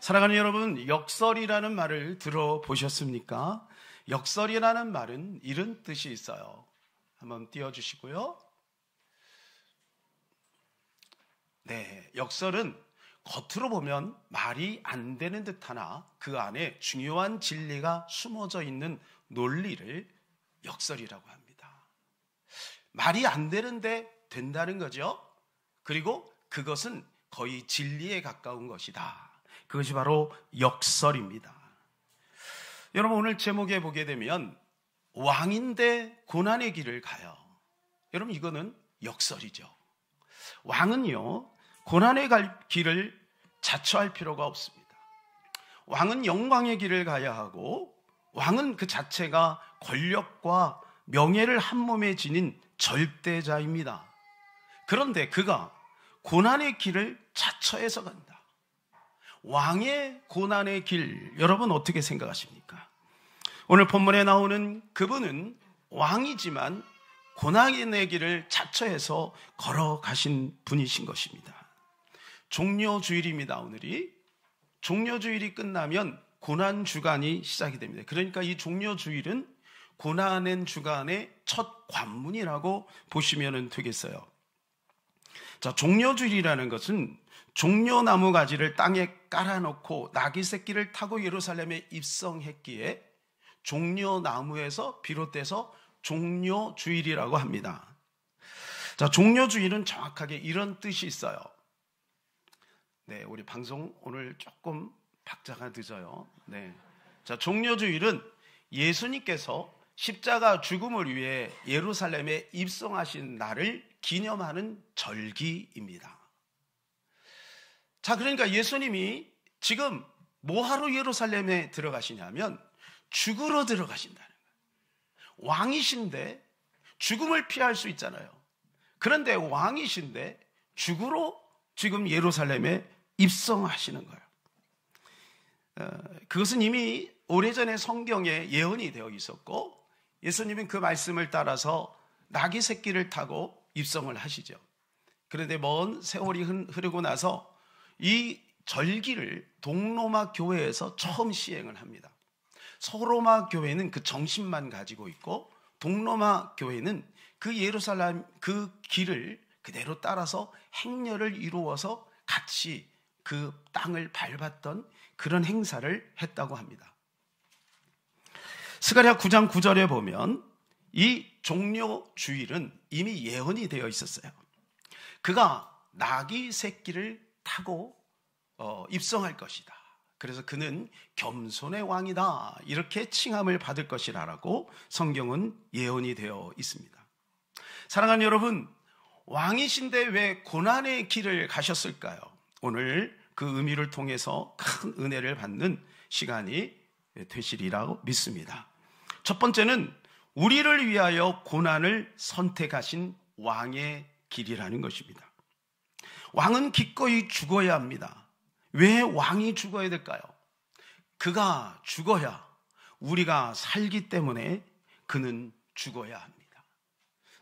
사랑하는 여러분, 역설이라는 말을 들어보셨습니까? 역설이라는 말은 이런 뜻이 있어요. 한번 띄워주시고요. 네, 역설은 겉으로 보면 말이 안 되는 듯하나 그 안에 중요한 진리가 숨어져 있는 논리를 역설이라고 합니다. 말이 안 되는데 된다는 거죠. 그리고 그것은 거의 진리에 가까운 것이다. 그것이 바로 역설입니다. 여러분, 오늘 제목에 보게 되면 왕인데 고난의 길을 가요. 여러분, 이거는 역설이죠. 왕은요, 고난의 길을 자처할 필요가 없습니다. 왕은 영광의 길을 가야 하고, 왕은 그 자체가 권력과 명예를 한 몸에 지닌 절대자입니다. 그런데 그가 고난의 길을 자처해서 간다. 왕의 고난의 길, 여러분 어떻게 생각하십니까? 오늘 본문에 나오는 그분은 왕이지만 고난의 길을 자처해서 걸어가신 분이신 것입니다. 종료주일입니다. 오늘이 종료주일이 끝나면 고난주간이 시작이 됩니다. 그러니까 이 종료주일은 고난의 주간의 첫 관문이라고 보시면 되겠어요. 자, 종료주일이라는 것은 종려나무 가지를 땅에 깔아놓고 나귀 새끼를 타고 예루살렘에 입성했기에 종려나무에서 비롯돼서 종료주일이라고 합니다. 자, 종료주일은 정확하게 이런 뜻이 있어요. 네, 우리 방송 오늘 조금 박자가 늦어요. 네. 자, 종료주일은 예수님께서 십자가 죽음을 위해 예루살렘에 입성하신 날을 기념하는 절기입니다. 자, 그러니까 예수님이 지금 뭐하러 예루살렘에 들어가시냐면 죽으러 들어가신다는 거예요. 왕이신데 죽음을 피할 수 있잖아요. 그런데 왕이신데 죽으러 지금 예루살렘에 입성하시는 거예요. 그것은 이미 오래전에 성경에 예언이 되어 있었고, 예수님은 그 말씀을 따라서 나귀 새끼를 타고 입성을 하시죠. 그런데 먼 세월이 흐르고 나서 이 절기를 동로마 교회에서 처음 시행을 합니다. 서로마 교회는 그 정신만 가지고 있고, 동로마 교회는 그 예루살렘 그 길을 그대로 따라서 행렬을 이루어서 같이 그 땅을 밟았던 그런 행사를 했다고 합니다. 스가랴 9장 9절에 보면 이 종료주일은 이미 예언이 되어 있었어요. 그가 나귀 새끼를 타고 입성할 것이다. 그래서 그는 겸손의 왕이다, 이렇게 칭함을 받을 것이라고 성경은 예언이 되어 있습니다. 사랑하는 여러분, 왕이신데 왜 고난의 길을 가셨을까요? 오늘 그 의미를 통해서 큰 은혜를 받는 시간이 되시리라고 믿습니다. 첫 번째는 우리를 위하여 고난을 선택하신 왕의 길이라는 것입니다. 왕은 기꺼이 죽어야 합니다. 왜 왕이 죽어야 될까요? 그가 죽어야 우리가 살기 때문에 그는 죽어야 합니다.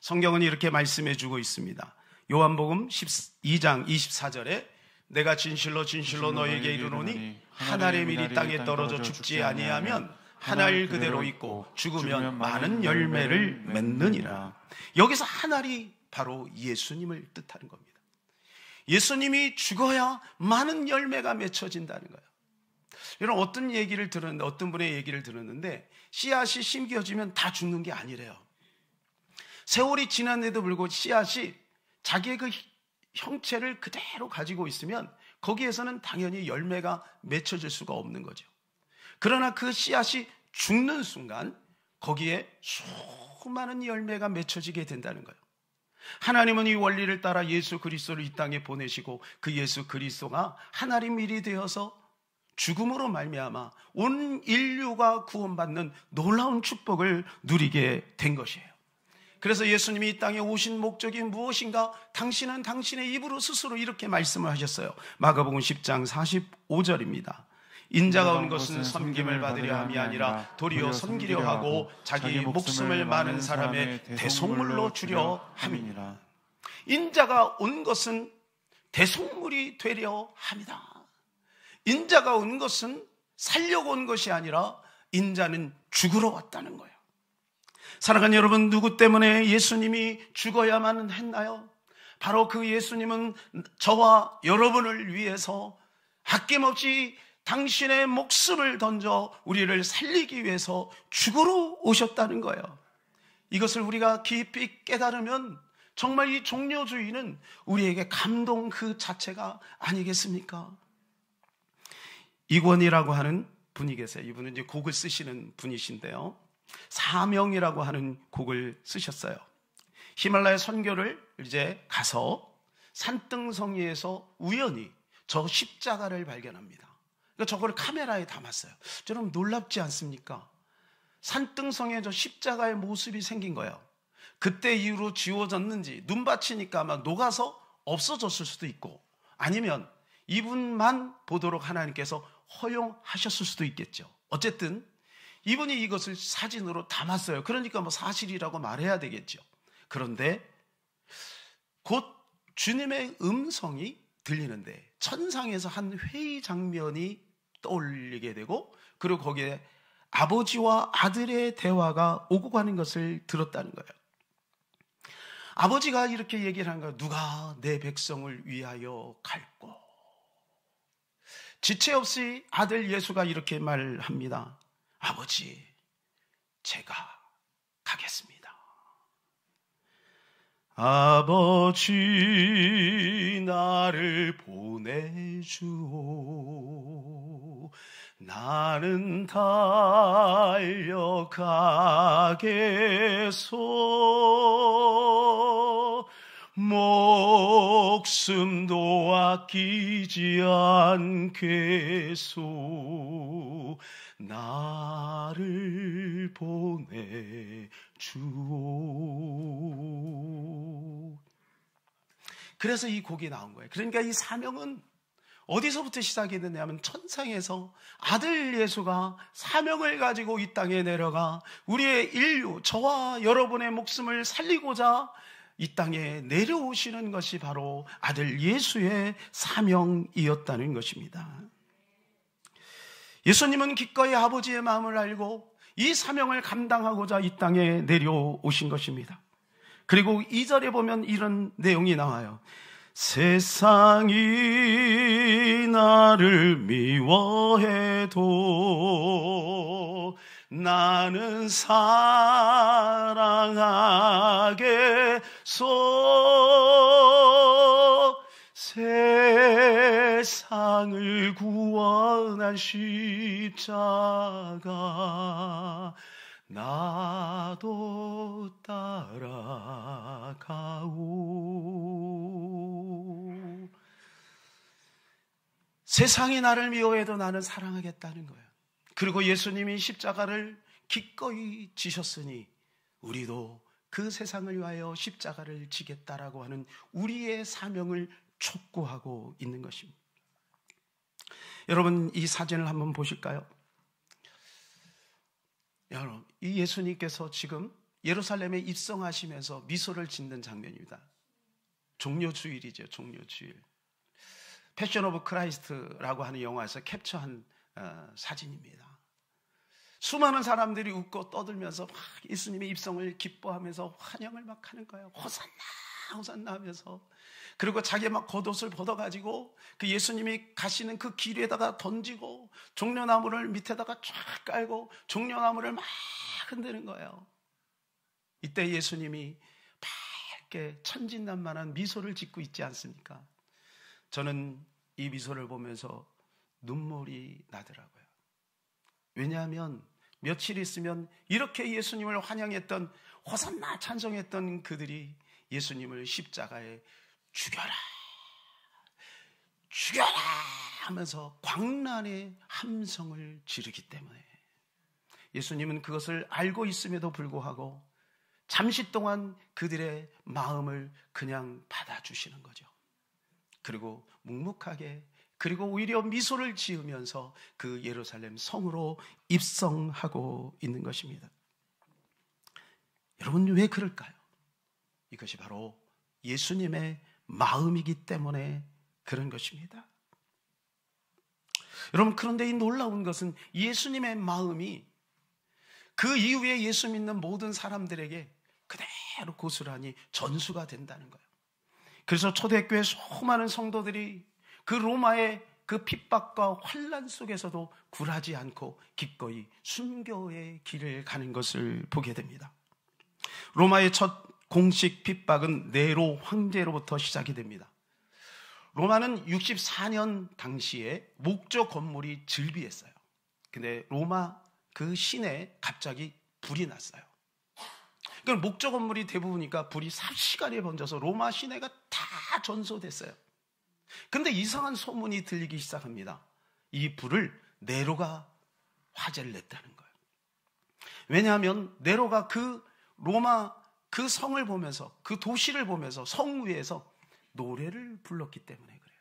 성경은 이렇게 말씀해 주고 있습니다. 요한복음 12장 24절에 내가 진실로 진실로 너에게 이르노니 한 알의 밀이 땅에 떨어져 죽지 아니하면 한 알 그대로 있고 죽으면 많은 열매를 맺느니라. 여기서 한 알이 바로 예수님을 뜻하는 겁니다. 예수님이 죽어야 많은 열매가 맺혀진다는 거예요. 여러분, 어떤 분의 얘기를 들었는데 씨앗이 심겨지면 다 죽는 게 아니래요. 세월이 지났는데도 불구하고 씨앗이 자기의 그 형체를 그대로 가지고 있으면 거기에서는 당연히 열매가 맺혀질 수가 없는 거죠. 그러나 그 씨앗이 죽는 순간 거기에 수많은 열매가 맺혀지게 된다는 거예요. 하나님은 이 원리를 따라 예수 그리스도를 이 땅에 보내시고 그 예수 그리스도가 하나의 밀이 되어서 죽음으로 말미암아 온 인류가 구원받는 놀라운 축복을 누리게 된 것이에요. 그래서 예수님이 이 땅에 오신 목적이 무엇인가? 당신은 당신의 입으로 스스로 이렇게 말씀을 하셨어요. 마가복음 10장 45절입니다. 인자가 온 것은 섬김을 받으려 함이 아니라 도리어 섬기려 하고 자기 목숨을 많은 사람의 대속물로 주려 함이니라. 인자가 온 것은 대속물이 되려 함이다. 인자가 온 것은 살려고 온 것이 아니라 인자는 죽으러 왔다는 거예요. 사랑하는 여러분, 누구 때문에 예수님이 죽어야만 했나요? 바로 그 예수님은 저와 여러분을 위해서 아낌없이 당신의 목숨을 던져 우리를 살리기 위해서 죽으러 오셨다는 거예요. 이것을 우리가 깊이 깨달으면 정말 이 종려주의는 우리에게 감동 그 자체가 아니겠습니까? 이권이라고 하는 분이 계세요. 이분은 이제 곡을 쓰시는 분이신데요. 사명이라고 하는 곡을 쓰셨어요. 히말라야 선교를 이제 가서 산등성이에서 우연히 저 십자가를 발견합니다. 그러니까 저걸 카메라에 담았어요. 여러분 놀랍지 않습니까? 산등성에 저 십자가의 모습이 생긴 거예요. 그때 이후로 지워졌는지 눈 받치니까 아마 녹아서 없어졌을 수도 있고, 아니면 이분만 보도록 하나님께서 허용하셨을 수도 있겠죠. 어쨌든 이분이 이것을 사진으로 담았어요. 그러니까 뭐 사실이라고 말해야 되겠죠. 그런데 곧 주님의 음성이 들리는데 천상에서 한 회의 장면이 떠올리게 되고, 그리고 거기에 아버지와 아들의 대화가 오고 가는 것을 들었다는 거예요. 아버지가 이렇게 얘기를 한 거예요. 누가 내 백성을 위하여 갈꼬. 지체 없이 아들 예수가 이렇게 말합니다. 아버지, 제가 가겠습니다. 아버지, 나를 보내주오. 나는 달려가겠소. 목숨도 아끼지 않겠소. 나를 보내주오. 그래서 이 곡이 나온 거예요. 그러니까 이 사명은 어디서부터 시작이 됐냐면 천상에서 아들 예수가 사명을 가지고 이 땅에 내려가 우리의 인류, 저와 여러분의 목숨을 살리고자 이 땅에 내려오시는 것이 바로 아들 예수의 사명이었다는 것입니다. 예수님은 기꺼이 아버지의 마음을 알고 이 사명을 감당하고자 이 땅에 내려오신 것입니다. 그리고 2절에 보면 이런 내용이 나와요. 세상이 나를 미워해도 나는 사랑하겠소. 세상을 구원한 십자가 나도 따라가오. 세상이 나를 미워해도 나는 사랑하겠다는 거예요. 그리고 예수님이 십자가를 기꺼이 지셨으니 우리도 그 세상을 위하여 십자가를 지겠다라고 하는 우리의 사명을 촉구하고 있는 것입니다. 여러분, 이 사진을 한번 보실까요? 여러분, 이 예수님께서 지금 예루살렘에 입성하시면서 미소를 짓는 장면입니다. 종려주일이죠. 종려주일. 패션 오브 크라이스트라고 하는 영화에서 캡처한 사진입니다. 수많은 사람들이 웃고 떠들면서 막 예수님의 입성을 기뻐하면서 환영을 막 하는 거예요. 호산나 호산나 하면서. 그리고 자기 막 겉옷을 벗어가지고 그 예수님이 가시는 그 길에다가 던지고 종려나무를 밑에다가 쫙 깔고 종려나무를 막 흔드는 거예요. 이때 예수님이 밝게 천진난만한 미소를 짓고 있지 않습니까? 저는 이 미소를 보면서 눈물이 나더라고요. 왜냐하면 며칠 있으면 이렇게 예수님을 환영했던, 호산나 찬송했던 그들이 예수님을 십자가에 죽여라 죽여라 하면서 광란의 함성을 지르기 때문에 예수님은 그것을 알고 있음에도 불구하고 잠시 동안 그들의 마음을 그냥 받아주시는 거죠. 그리고 묵묵하게, 그리고 오히려 미소를 지으면서 그 예루살렘 성으로 입성하고 있는 것입니다. 여러분, 왜 그럴까요? 이것이 바로 예수님의 마음이기 때문에 그런 것입니다. 여러분, 그런데 이 놀라운 것은 예수님의 마음이 그 이후에 예수 믿는 모든 사람들에게 그대로 고스란히 전수가 된다는 거예요. 그래서 초대교회 수많은 성도들이 그 로마의 그 핍박과 환난 속에서도 굴하지 않고 기꺼이 순교의 길을 가는 것을 보게 됩니다. 로마의 첫 공식 핍박은 네로 황제로부터 시작이 됩니다. 로마는 64년 당시에 목조 건물이 즐비했어요. 근데 로마 그 시내에 갑자기 불이 났어요. 그러니까 목조 건물이 대부분이니까 불이 삽시간에 번져서 로마 시내가 다 전소됐어요. 근데 이상한 소문이 들리기 시작합니다. 이 불을 네로가 화제를 냈다는 거예요. 왜냐하면 네로가 그 로마 그 성을 보면서, 그 도시를 보면서 성 위에서 노래를 불렀기 때문에 그래요.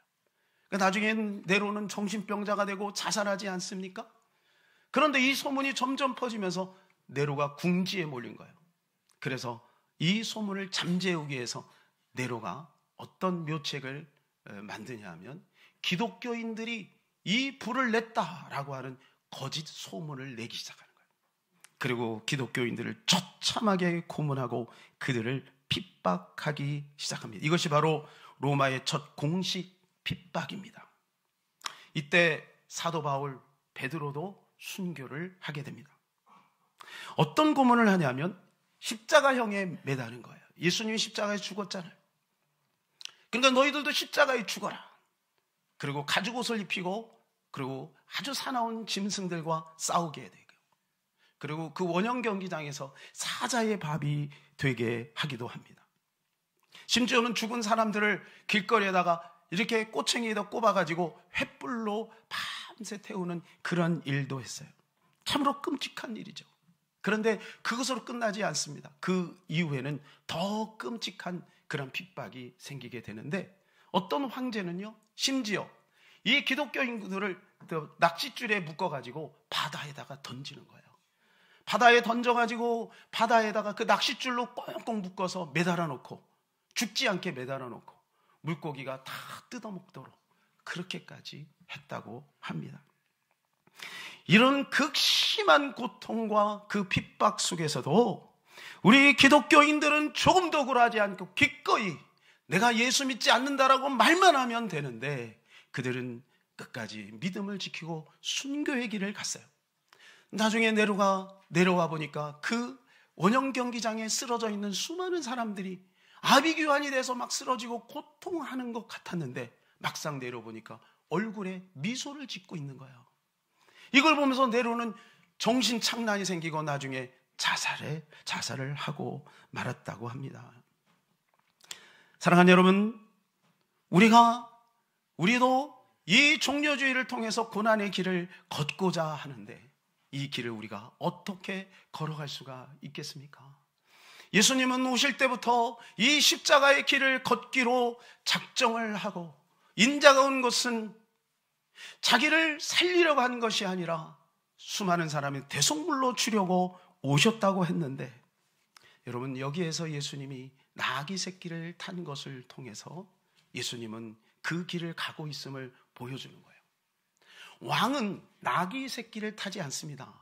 그러니까 나중엔 네로는 정신병자가 되고 자살하지 않습니까? 그런데 이 소문이 점점 퍼지면서 네로가 궁지에 몰린 거예요. 그래서 이 소문을 잠재우기 위해서 네로가 어떤 묘책을 만드냐 하면 기독교인들이 이 불을 냈다라고 하는 거짓 소문을 내기 시작하는 거예요. 그리고 기독교인들을 처참하게 고문하고 그들을 핍박하기 시작합니다. 이것이 바로 로마의 첫 공식 핍박입니다. 이때 사도 바울, 베드로도 순교를 하게 됩니다. 어떤 고문을 하냐면 십자가형에 매다는 거예요. 예수님이 십자가에 죽었잖아요. 그러니까 너희들도 십자가에 죽어라. 그리고 가죽옷을 입히고, 그리고 아주 사나운 짐승들과 싸우게 되고, 그리고 그 원형 경기장에서 사자의 밥이 되게 하기도 합니다. 심지어는 죽은 사람들을 길거리에다가 이렇게 꼬챙이에다 꼽아가지고 횃불로 밤새 태우는 그런 일도 했어요. 참으로 끔찍한 일이죠. 그런데 그것으로 끝나지 않습니다. 그 이후에는 더 끔찍한 그런 핍박이 생기게 되는데, 어떤 황제는요, 심지어 이 기독교인들을 낚싯줄에 묶어가지고 바다에다가 던지는 거예요. 바다에 던져가지고 바다에다가 그 낚싯줄로 꽁꽁 묶어서 매달아 놓고, 죽지 않게 매달아 놓고 물고기가 다 뜯어먹도록 그렇게까지 했다고 합니다. 이런 극심한 고통과 그 핍박 속에서도 우리 기독교인들은 조금도 굴하지 않고 기꺼이 내가 예수 믿지 않는다라고 말만 하면 되는데, 그들은 끝까지 믿음을 지키고 순교의 길을 갔어요. 나중에 내려와 보니까 그 원형 경기장에 쓰러져 있는 수많은 사람들이 아비규환이 돼서 막 쓰러지고 고통하는 것 같았는데, 막상 내려보니까 얼굴에 미소를 짓고 있는 거예요. 이걸 보면서 네로는 정신착란이 생기고 나중에 자살을 하고 말았다고 합니다. 사랑하는 여러분, 우리도 이 종려주의를 통해서 고난의 길을 걷고자 하는데, 이 길을 우리가 어떻게 걸어갈 수가 있겠습니까? 예수님은 오실 때부터 이 십자가의 길을 걷기로 작정을 하고, 인자가 온 것은 자기를 살리려고 한 것이 아니라 수많은 사람이 대속물로 주려고 오셨다고 했는데, 여러분, 여기에서 예수님이 나귀 새끼를 탄 것을 통해서 예수님은 그 길을 가고 있음을 보여주는 거예요. 왕은 나귀 새끼를 타지 않습니다.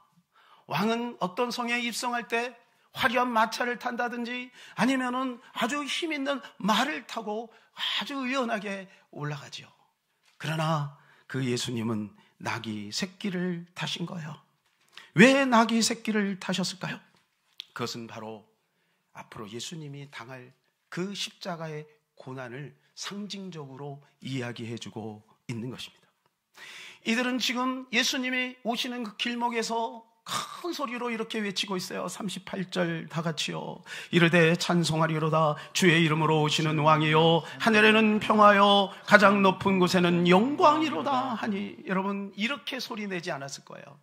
왕은 어떤 성에 입성할 때 화려한 마차를 탄다든지 아니면은 아주 힘 있는 말을 타고 아주 의연하게 올라가죠. 그러나 그 예수님은 나귀 새끼를 타신 거예요. 왜 나귀 새끼를 타셨을까요? 그것은 바로 앞으로 예수님이 당할 그 십자가의 고난을 상징적으로 이야기해주고 있는 것입니다. 이들은 지금 예수님이 오시는 그 길목에서 큰 소리로 이렇게 외치고 있어요. 38절 다 같이요. 이르되 찬송하리로다 주의 이름으로 오시는 왕이요 하늘에는 평화요 가장 높은 곳에는 영광이로다 하니. 여러분, 이렇게 소리내지 않았을 거예요.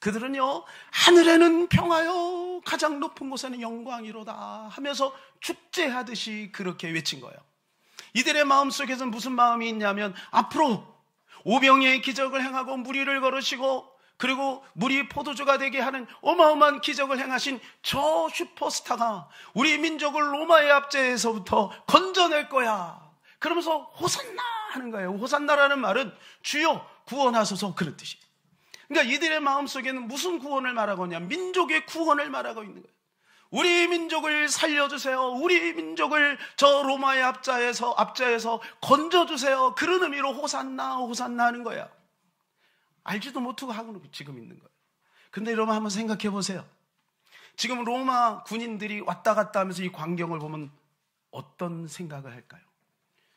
그들은요, 하늘에는 평화요 가장 높은 곳에는 영광이로다 하면서 축제하듯이 그렇게 외친 거예요. 이들의 마음속에서는 무슨 마음이 있냐면, 앞으로 오병이의 기적을 행하고 무리를 걸으시고, 그리고 물이 포도주가 되게 하는 어마어마한 기적을 행하신 저 슈퍼스타가 우리 민족을 로마의 압제에서부터 건져낼 거야. 그러면서 호산나 하는 거예요. 호산나라는 말은 주여 구원하소서, 그런 뜻이에요. 그러니까 이들의 마음속에는 무슨 구원을 말하고 있냐? 민족의 구원을 말하고 있는 거예요. 우리 민족을 살려주세요. 우리 민족을 저 로마의 압자에서 건져주세요. 그런 의미로 호산나 호산나 하는 거야. 알지도 못하고 하고 지금 있는 거예요. 근데 여러분 한번 생각해 보세요. 지금 로마 군인들이 왔다 갔다 하면서 이 광경을 보면 어떤 생각을 할까요?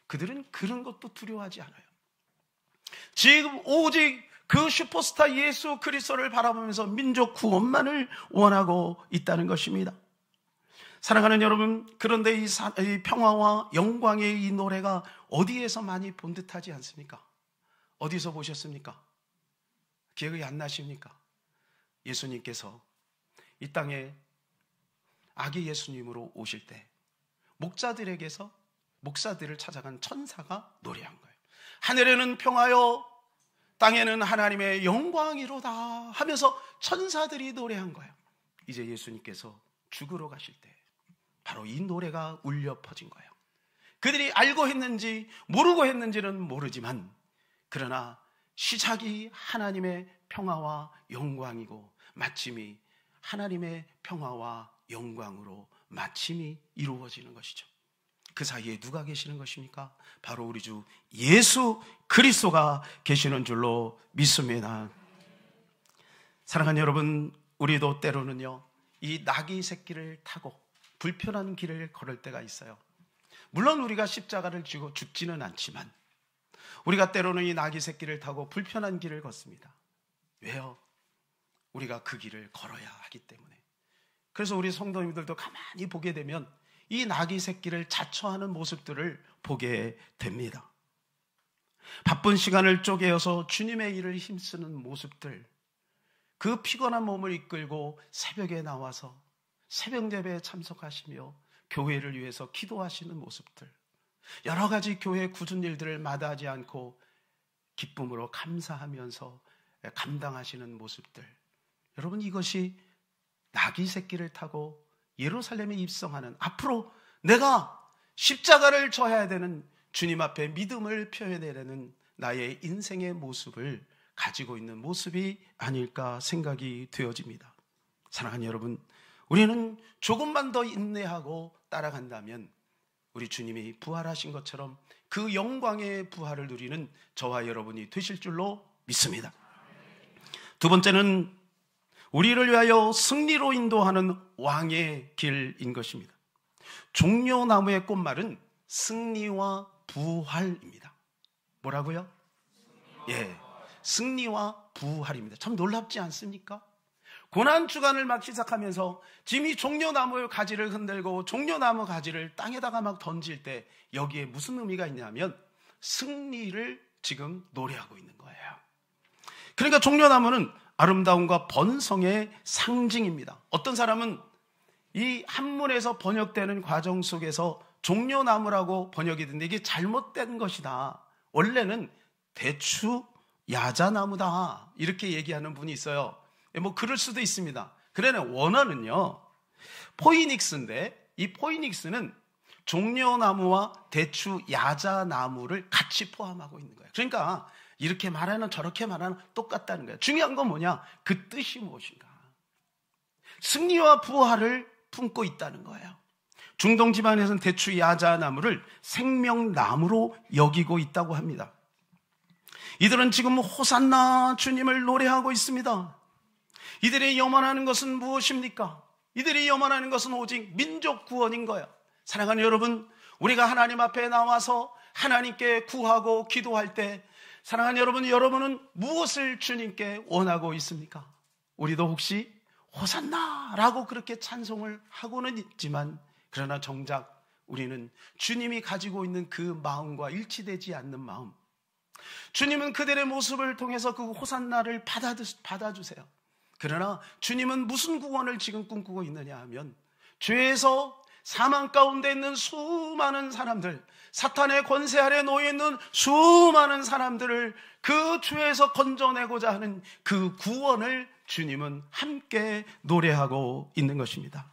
그들은 그런 것도 두려워하지 않아요. 지금 오직 그 슈퍼스타 예수 그리스도를 바라보면서 민족 구원만을 원하고 있다는 것입니다. 사랑하는 여러분, 그런데 이 평화와 영광의 이 노래가 어디에서 많이 본 듯하지 않습니까? 어디서 보셨습니까? 기억이 안 나십니까? 예수님께서 이 땅에 아기 예수님으로 오실 때 목자들에게서 목사들을 찾아간 천사가 노래한 거예요. 하늘에는 평화요, 땅에는 하나님의 영광이로다 하면서 천사들이 노래한 거예요. 이제 예수님께서 죽으러 가실 때 바로 이 노래가 울려 퍼진 거예요. 그들이 알고 했는지 모르고 했는지는 모르지만, 그러나 시작이 하나님의 평화와 영광이고 마침이 하나님의 평화와 영광으로 마침이 이루어지는 것이죠. 그 사이에 누가 계시는 것입니까? 바로 우리 주 예수 그리스도가 계시는 줄로 믿습니다. 사랑하는 여러분, 우리도 때로는요, 이 나귀 새끼를 타고 불편한 길을 걸을 때가 있어요. 물론 우리가 십자가를 지고 죽지는 않지만 우리가 때로는 이 나귀 새끼를 타고 불편한 길을 걷습니다. 왜요? 우리가 그 길을 걸어야 하기 때문에. 그래서 우리 성도님들도 가만히 보게 되면 이 나귀 새끼를 자처하는 모습들을 보게 됩니다. 바쁜 시간을 쪼개어서 주님의 일을 힘쓰는 모습들, 그 피곤한 몸을 이끌고 새벽에 나와서 새벽 예배에 참석하시며 교회를 위해서 기도하시는 모습들, 여러 가지 교회 굳은 일들을 마다하지 않고 기쁨으로 감사하면서 감당하시는 모습들, 여러분, 이것이 나귀 새끼를 타고 예루살렘에 입성하는, 앞으로 내가 십자가를 져야 되는 주님 앞에 믿음을 표현해야 되는 나의 인생의 모습을 가지고 있는 모습이 아닐까 생각이 되어집니다. 사랑하는 여러분, 우리는 조금만 더 인내하고 따라간다면 우리 주님이 부활하신 것처럼 그 영광의 부활을 누리는 저와 여러분이 되실 줄로 믿습니다. 두 번째는 우리를 위하여 승리로 인도하는 왕의 길인 것입니다. 종려나무의 꽃말은 승리와 부활입니다. 뭐라고요? 예, 승리와 부활입니다. 참 놀랍지 않습니까? 고난주간을 막 시작하면서 지금 이 종려나무의 가지를 흔들고 종려나무 가지를 땅에다가 막 던질 때 여기에 무슨 의미가 있냐면 승리를 지금 노래하고 있는 거예요. 그러니까 종려나무는 아름다움과 번성의 상징입니다. 어떤 사람은 이 한문에서 번역되는 과정 속에서 종려나무라고 번역이 되는데 이게 잘못된 것이다. 원래는 대추 야자나무다, 이렇게 얘기하는 분이 있어요. 뭐 그럴 수도 있습니다. 그러나 원어는요 포이닉스인데, 이 포이닉스는 종려나무와 대추 야자나무를 같이 포함하고 있는 거예요. 그러니까 이렇게 말하는 저렇게 말하는 똑같다는 거예요. 중요한 건 뭐냐? 그 뜻이 무엇인가? 승리와 부활을 품고 있다는 거예요. 중동 지방에서는 대추 야자나무를 생명나무로 여기고 있다고 합니다. 이들은 지금 호산나 주님을 노래하고 있습니다. 이들이 염원하는 것은 무엇입니까? 이들이 염원하는 것은 오직 민족 구원인 거예요. 사랑하는 여러분, 우리가 하나님 앞에 나와서 하나님께 구하고 기도할 때, 사랑하는 여러분, 여러분은 무엇을 주님께 원하고 있습니까? 우리도 혹시 호산나라고 그렇게 찬송을 하고는 있지만, 그러나 정작 우리는 주님이 가지고 있는 그 마음과 일치되지 않는 마음, 주님은 그들의 모습을 통해서 그 호산나를 받아주세요. 그러나 주님은 무슨 구원을 지금 꿈꾸고 있느냐 하면, 죄에서 사망 가운데 있는 수많은 사람들, 사탄의 권세 아래 놓여 있는 수많은 사람들을 그 죄에서 건져내고자 하는 그 구원을 주님은 함께 노래하고 있는 것입니다.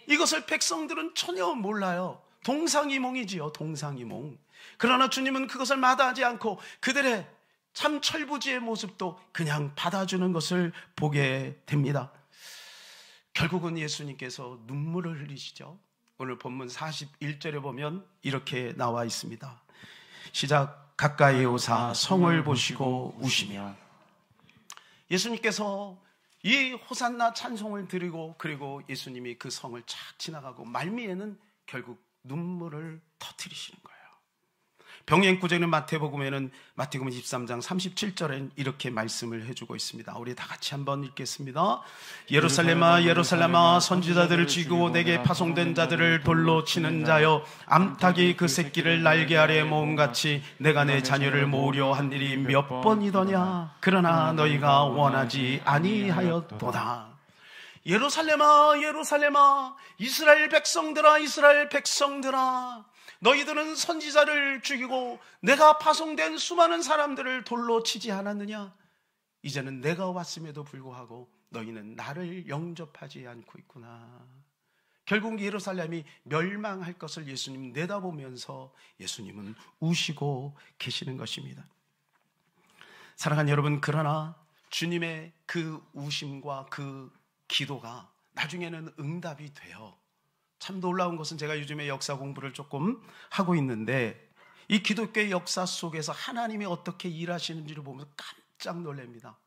이것을 백성들은 전혀 몰라요. 동상이몽이지요, 동상이몽. 그러나 주님은 그것을 마다하지 않고 그들의 참 철부지의 모습도 그냥 받아주는 것을 보게 됩니다. 결국은 예수님께서 눈물을 흘리시죠. 오늘 본문 41절에 보면 이렇게 나와 있습니다. 시작. 가까이 오사 성을 보시고 우시며. 예수님께서 이 호산나 찬송을 드리고 그리고 예수님이 그 성을 착 지나가고 말미에는 결국 눈물을 터뜨리시는 거예요. 병행구절은 마태복음에는 마태복음 23장 37절엔 이렇게 말씀을 해주고 있습니다. 우리 다 같이 한번 읽겠습니다. 예루살렘아 예루살렘아 선지자들을 죽이고 내게 파송된 자들을 돌로 치는 자여, 암탉이 그 새끼를 날개 아래 모음같이 내가 내 자녀를 모으려 한 일이 몇 번이더냐. 그러나 너희가 원하지 아니하였도다. 예루살렘아 예루살렘아 이스라엘 백성들아 이스라엘 백성들아, 너희들은 선지자를 죽이고 내가 파송된 수많은 사람들을 돌로 치지 않았느냐? 이제는 내가 왔음에도 불구하고 너희는 나를 영접하지 않고 있구나. 결국 예루살렘이 멸망할 것을 예수님 내다보면서 예수님은 우시고 계시는 것입니다. 사랑하는 여러분, 그러나 주님의 그 우심과 그 기도가 나중에는 응답이 돼요. 참 놀라운 것은 제가 요즘에 역사 공부를 조금 하고 있는데 이 기독교의 역사 속에서 하나님이 어떻게 일하시는지를 보면서 깜짝 놀랍니다.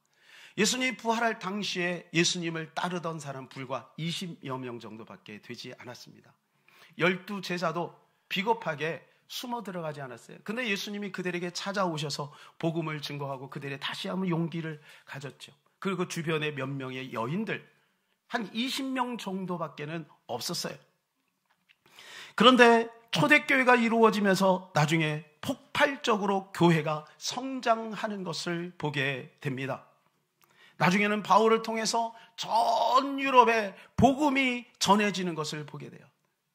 예수님이 부활할 당시에 예수님을 따르던 사람 불과 20여 명 정도밖에 되지 않았습니다. 12제자도 비겁하게 숨어 들어가지 않았어요. 근데 예수님이 그들에게 찾아오셔서 복음을 증거하고 그들의 다시 한번 용기를 가졌죠. 그리고 주변에 몇 명의 여인들 한 20명 정도밖에는 없었어요. 그런데 초대교회가 이루어지면서 나중에 폭발적으로 교회가 성장하는 것을 보게 됩니다. 나중에는 바울을 통해서 전 유럽에 복음이 전해지는 것을 보게 돼요.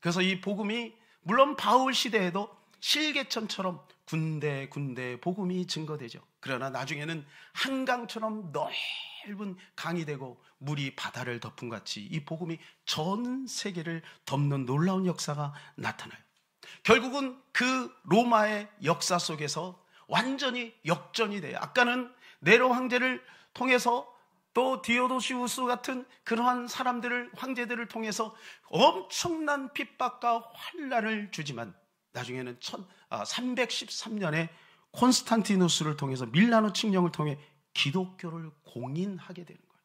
그래서 이 복음이 물론 바울 시대에도 실개천처럼 군데 복음이 증거되죠. 그러나 나중에는 한강처럼 넓은 강이 되고 물이 바다를 덮은 같이 이 복음이 전 세계를 덮는 놀라운 역사가 나타나요. 결국은 그 로마의 역사 속에서 완전히 역전이 돼요. 아까는 네로 황제를 통해서 또 디오도시우스 같은 그러한 사람들을, 황제들을 통해서 엄청난 핍박과 환난을 주지만 나중에는 313년에 콘스탄티누스를 통해서 밀라노 칙령을 통해 기독교를 공인하게 되는 거예요.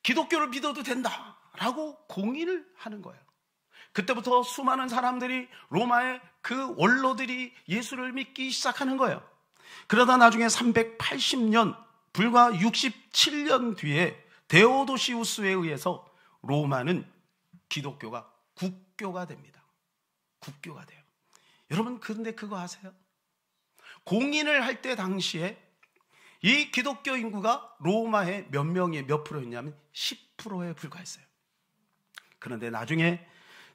기독교를 믿어도 된다라고 공인을 하는 거예요. 그때부터 수많은 사람들이 로마의 그 원로들이 예수를 믿기 시작하는 거예요. 그러다 나중에 380년 불과 67년 뒤에 데오도시우스에 의해서 로마는 기독교가 국교가 됩니다. 국교가 돼요. 여러분, 그런데 그거 아세요? 공인을 할 때 당시에 이 기독교 인구가 로마의 몇 명이 몇 프로였냐면 10%에 불과했어요. 그런데 나중에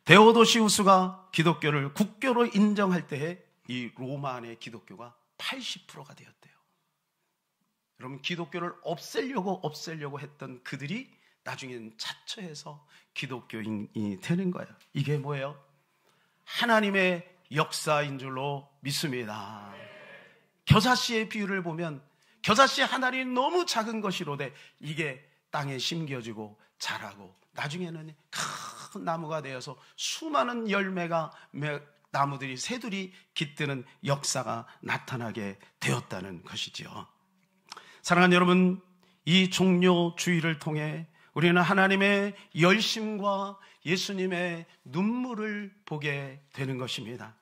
데오도시우스가 기독교를 국교로 인정할 때에 이 로마 안의 기독교가 80%가 되었대요. 여러분, 기독교를 없애려고 했던 그들이 나중에는 자처해서 기독교인이 되는 거예요. 이게 뭐예요? 하나님의 역사인 줄로 믿습니다. 겨자씨의 비유를 보면 겨자씨 하나리 너무 작은 것이로되 이게 땅에 심겨지고 자라고 나중에는 큰 나무가 되어서 수많은 열매가 나무들이 새들이 깃드는 역사가 나타나게 되었다는 것이지요. 사랑하는 여러분, 이 종료주의를 통해 우리는 하나님의 열심과 예수님의 눈물을 보게 되는 것입니다.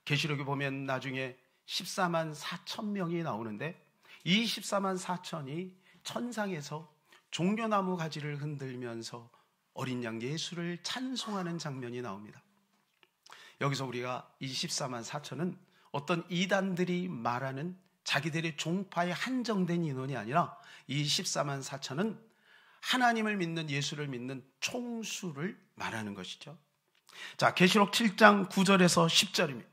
계시록에 보면 나중에 14만 4천 명이 나오는데 이 14만 4천이 천상에서 종려나무 가지를 흔들면서 어린 양 예수를 찬송하는 장면이 나옵니다. 여기서 우리가 이 14만 4천은 어떤 이단들이 말하는 자기들의 종파에 한정된 인원이 아니라 이 14만 4천은 하나님을 믿는, 예수를 믿는 총수를 말하는 것이죠. 자, 계시록 7장 9절에서 10절입니다.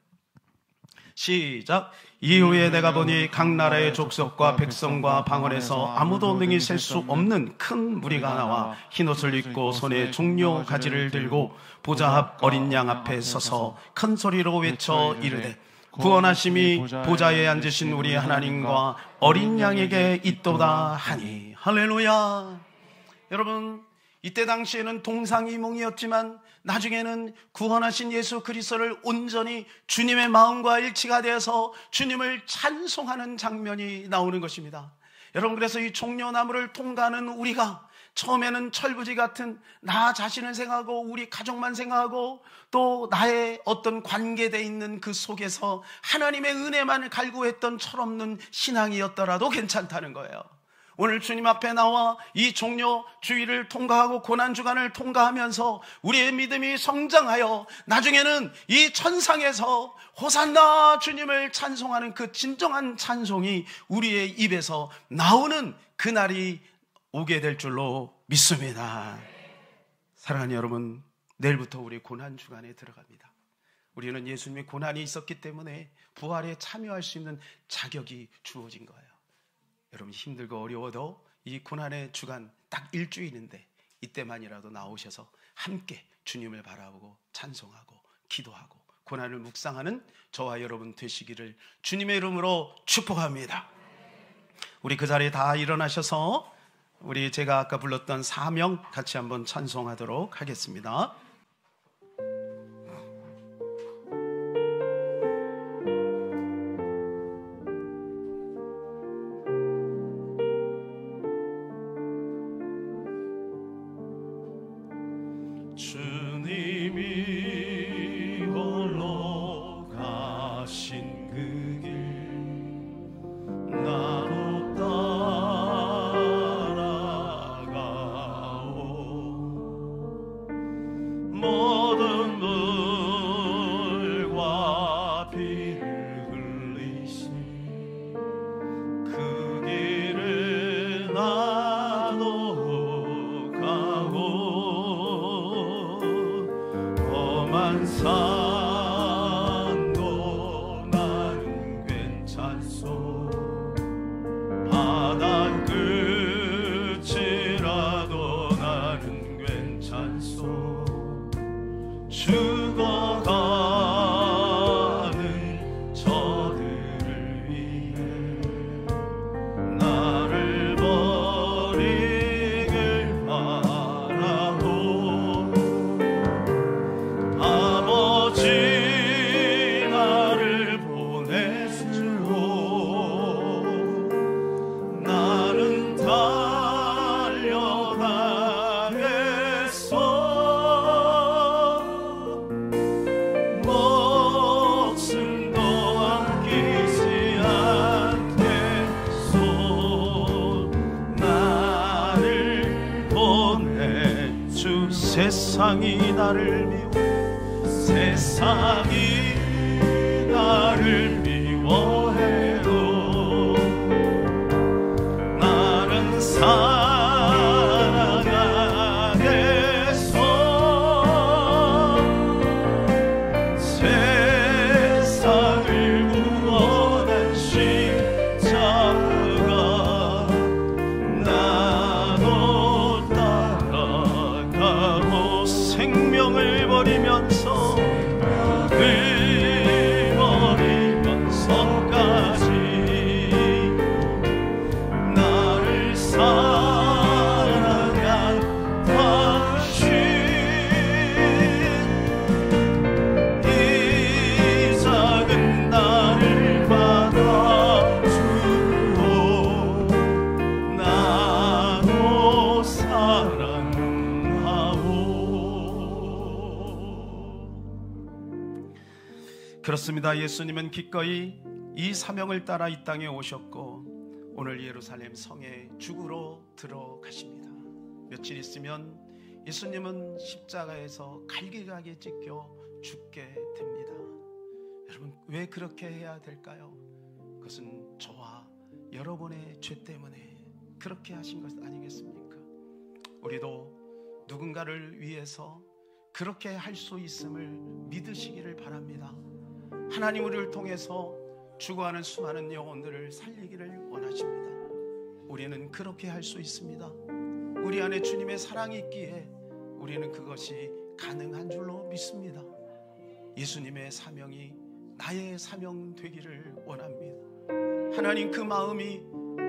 시작. 이후에 내가 보니 각 나라의 족속과 백성과 방언에서 아무도 능히 셀 수 없는 큰 무리가 나와 흰옷을 입고 손에 종려 가지를 들고 보좌 앞 어린 양 앞에 서서 큰 소리로 외쳐 이르되 구원하심이 보좌에 앉으신 우리 하나님과 어린 양에게 있도다 하니. 할렐루야. 여러분, 이때 당시에는 동상이몽이었지만 나중에는 구원하신 예수 그리스도를 온전히 주님의 마음과 일치가 되어서 주님을 찬송하는 장면이 나오는 것입니다. 여러분, 그래서 이 종려나무를 통과하는 우리가 처음에는 철부지 같은 나 자신을 생각하고 우리 가족만 생각하고 또 나의 어떤 관계되어 있는 그 속에서 하나님의 은혜만 갈구했던 철없는 신앙이었더라도 괜찮다는 거예요. 오늘 주님 앞에 나와 이 종려 주일을 통과하고 고난주간을 통과하면서 우리의 믿음이 성장하여 나중에는 이 천상에서 호산나 주님을 찬송하는 그 진정한 찬송이 우리의 입에서 나오는 그날이 오게 될 줄로 믿습니다. 사랑하는 여러분, 내일부터 우리 고난주간에 들어갑니다. 우리는 예수님의 고난이 있었기 때문에 부활에 참여할 수 있는 자격이 주어진 거예요. 여러분, 힘들고 어려워도 이 고난의 주간 딱 일주일인데 이때만이라도 나오셔서 함께 주님을 바라보고 찬송하고 기도하고 고난을 묵상하는 저와 여러분 되시기를 주님의 이름으로 축복합니다. 우리 그 자리에 다 일어나셔서 우리 제가 아까 불렀던 사명 같이 한번 찬송하도록 하겠습니다. 주님이 홀로 가신 그 길 나도 따라가오. 모든 물과 피를 흘리신 그 길을 나도 가고 험한 산도 나는 괜찮소. 바다 끝이라도 나는 괜찮소. 죽어가는 저들을 위해 나를 버리길 바라오. 아버지 나를 보내주오. 나는 달려가겠소. 목숨도 아끼지 않겠소. 나를 보내주. 세상이 나를 미워. 세상이 나를 미워해도 나는 사랑하겠소. 세상을 구원한 십자가 나도 따라가고 생명을 버리면서 버리면서까지 나를 사랑한 당신 이 작은 나를 받아주고 나도 사랑하오. 그렇습니다. 예수님은 기꺼이 이 사명을 따라 이 땅에 오셨고 오늘 예루살렘 성에 죽으러 들어가십니다. 며칠 있으면 예수님은 십자가에서 갈기가게 찢겨 죽게 됩니다. 여러분, 왜 그렇게 해야 될까요? 그것은 저와 여러분의 죄 때문에 그렇게 하신 것 아니겠습니까? 우리도 누군가를 위해서 그렇게 할 수 있음을 믿으시기를 바랍니다. 하나님 우리를 통해서 죽어가는 수많은 영혼들을 살리기를 원하십니다. 우리는 그렇게 할 수 있습니다. 우리 안에 주님의 사랑이 있기에 우리는 그것이 가능한 줄로 믿습니다. 예수님의 사명이 나의 사명 되기를 원합니다. 하나님, 그 마음이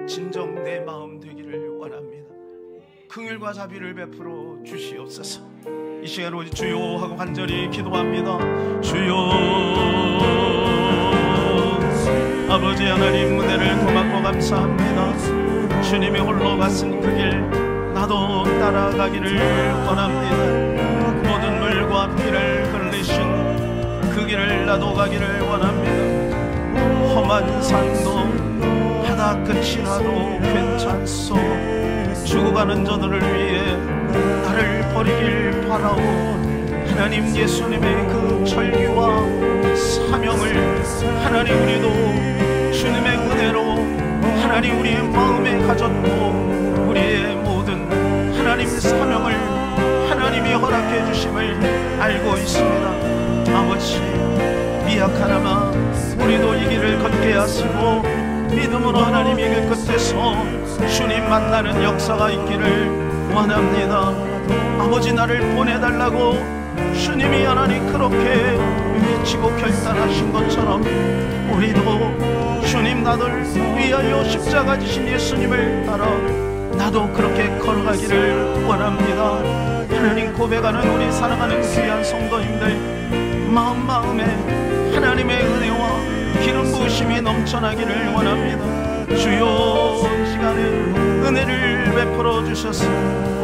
진정 내 마음 되기를 원합니다. 긍휼과 자비를 베풀어 주시옵소서. 이 시간 오직 주여 하고 간절히 기도합니다. 주여, 아버지 하나님, 은혜를 고맙고 감사합니다. 주님이 홀로 가신 그 길 나도 따라가기를 원합니다. 모든 물과 피를 흘리신 그 길을 나도 가기를 원합니다. 험한 산도 바다 끝이라도 괜찮소. 죽어가는 저들을 위해 나를 버리길 바라오. 하나님, 예수님의 그 절기와 사명을 하나님 우리도 주님의 은혜로 하나님 우리의 마음에 가졌고, 우리의 모든 하나님 사명을 하나님이 허락해 주심을 알고 있습니다. 아버지, 미약하나마 우리도 이 길을 걷게 하시고 믿음으로 하나님 이 길 끝에서 주님 만나는 역사가 있기를 원합니다. 아버지, 나를 보내달라고 주님이 하나님 그렇게 외치고 결단하신 것처럼 우리도 주님 나를 위하여 십자가 지신 예수님을 따라 나도 그렇게 걸어가기를 원합니다. 하나님, 고백하는 우리 사랑하는 귀한 성도님들 마음에 하나님의 은혜와 기름 부으심이 넘쳐나기를 원합니다. 주여, 이 시간에 은혜를 베풀어 주셔서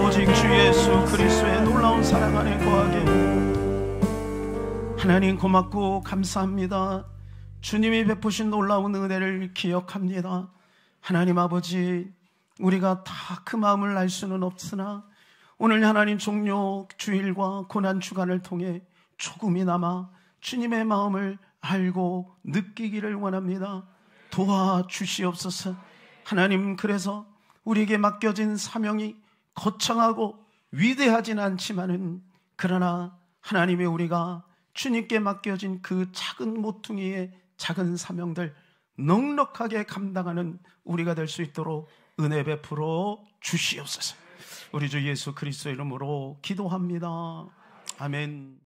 오직 주 예수 그리스도의 놀라운 사랑 안에 거하게 하나님 고맙고 감사합니다. 주님이 베푸신 놀라운 은혜를 기억합니다. 하나님 아버지, 우리가 다 그 마음을 알 수는 없으나 오늘 하나님 종료 주일과 고난 주간을 통해 조금이나마 주님의 마음을 알고 느끼기를 원합니다. 도와주시옵소서. 하나님, 그래서 우리에게 맡겨진 사명이 거창하고 위대하진 않지만은 그러나 하나님의 우리가 주님께 맡겨진 그 작은 모퉁이의 작은 사명들 넉넉하게 감당하는 우리가 될 수 있도록 은혜 베풀어 주시옵소서. 우리 주 예수 그리스도의 이름으로 기도합니다. 아멘.